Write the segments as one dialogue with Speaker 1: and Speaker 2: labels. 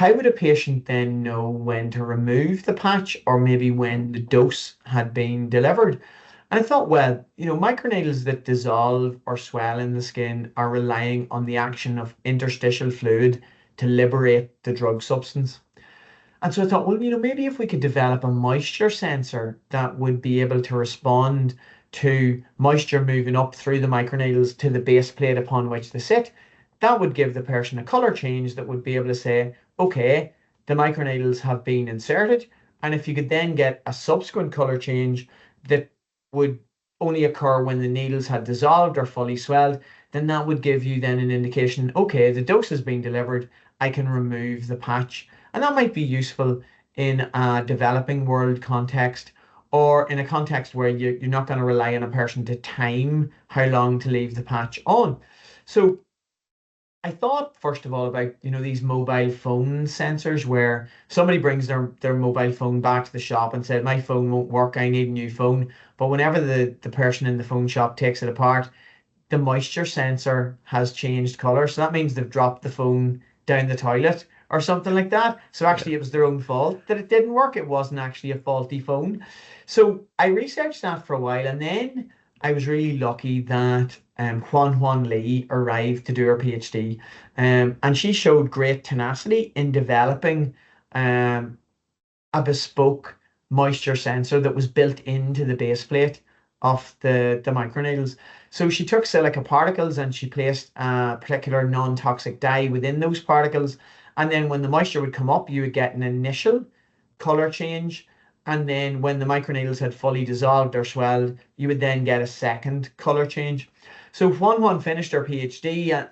Speaker 1: how would a patient then know when to remove the patch or maybe when the dose had been delivered? And I thought, well, microneedles that dissolve or swell in the skin are relying on the action of interstitial fluid to liberate the drug substance. And so I thought, well, maybe if we could develop a moisture sensor that would be able to respond to moisture moving up through the microneedles to the base plate upon which they sit, that would give the person a color change that would be able to say, okay, the microneedles have been inserted. And if you could then get a subsequent color change that would only occur when the needles had dissolved or fully swelled, then that would give you then an indication, okay, the dose has been delivered, I can remove the patch. And that might be useful in a developing world context or in a context where you're not going to rely on a person to time how long to leave the patch on. So I thought first of all about these mobile phone sensors where somebody brings their mobile phone back to the shop and said, my phone won't work, I need a new phone. But whenever the person in the phone shop takes it apart, the moisture sensor has changed color. So that means they've dropped the phone down the toilet or something like that. So
Speaker 2: Yeah.
Speaker 1: actually it was their own fault that it didn't work. It wasn't actually a faulty phone. So I researched that for a while, and then I was really lucky that Huan Lee arrived to do her PhD. And she showed great tenacity in developing um, a bespoke moisture sensor that was built into the base plate of the microneedles. So she took silica particles and she placed a particular non-toxic dye within those particles. And then when the moisture would come up, you would get an initial color change. And then when the microneedles had fully dissolved or swelled, you would then get a second color change. So Huan finished her PhD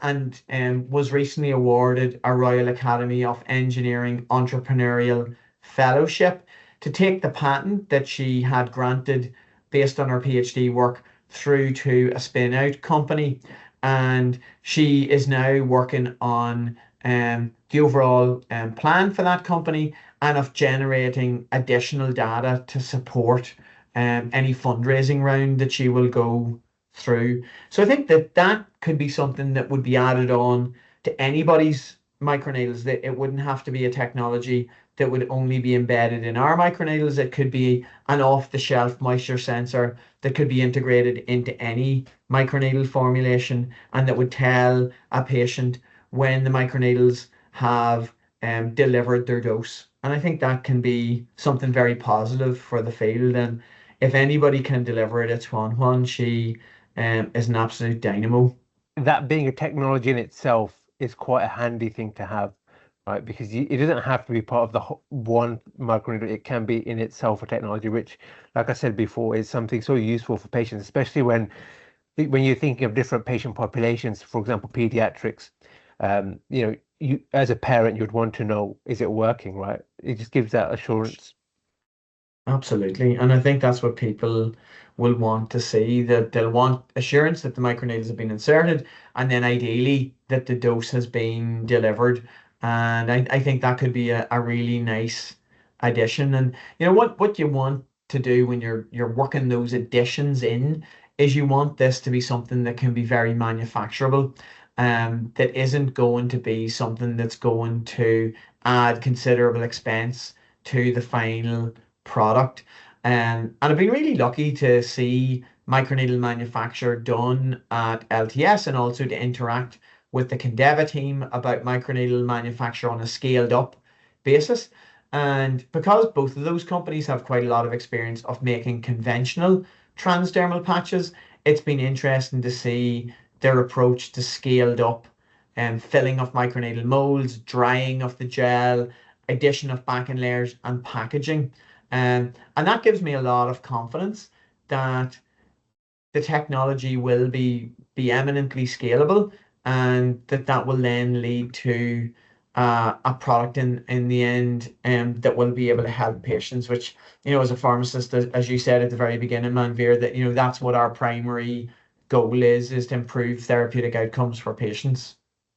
Speaker 1: and was recently awarded a Royal Academy of Engineering Entrepreneurial Fellowship to take the patent that she had granted based on her PhD work through to a spin out company. And she is now working on the overall plan for that company and of generating additional data to support any fundraising round that she will go through. So I think that that could be something that would be added on to anybody's microneedles, that it wouldn't have to be a technology that would only be embedded in our microneedles. It could be an off-the-shelf moisture sensor that could be integrated into any microneedle formulation and that would tell a patient when the microneedles have delivered their dose. And I think that can be something very positive for the field. And if anybody can deliver it, it's Huan. She is an absolute dynamo.
Speaker 2: That being a technology in itself is quite a handy thing to have, right? Because it doesn't have to be part of the one microneedle. It can be in itself a technology, which, like I said before, is something so useful for patients, especially when you're thinking of different patient populations, for example, pediatrics. You as a parent, you'd want to know, is it working, right? It just gives that assurance.
Speaker 1: Absolutely. And I think that's what people will want to see, that they'll want assurance that the microneedles have been inserted and then ideally that the dose has been delivered. And I think that could be a really nice addition. And what you want to do when you're working those additions in is you want this to be something that can be very manufacturable, that isn't going to be something that's going to add considerable expense to the final product. And I've been really lucky to see microneedle manufacture done at LTS and also to interact with the Condeva team about microneedle manufacture on a scaled up basis. And because both of those companies have quite a lot of experience of making conventional transdermal patches, it's been interesting to see their approach to scaled up and filling of microneedle molds, drying of the gel, addition of backing layers, and packaging. And that gives me a lot of confidence that the technology will be eminently scalable and that that will then lead to a product in the end that will be able to help patients, which, as a pharmacist, as you said at the very beginning, Manveer, that, that's what our primary goal is to improve therapeutic outcomes for patients.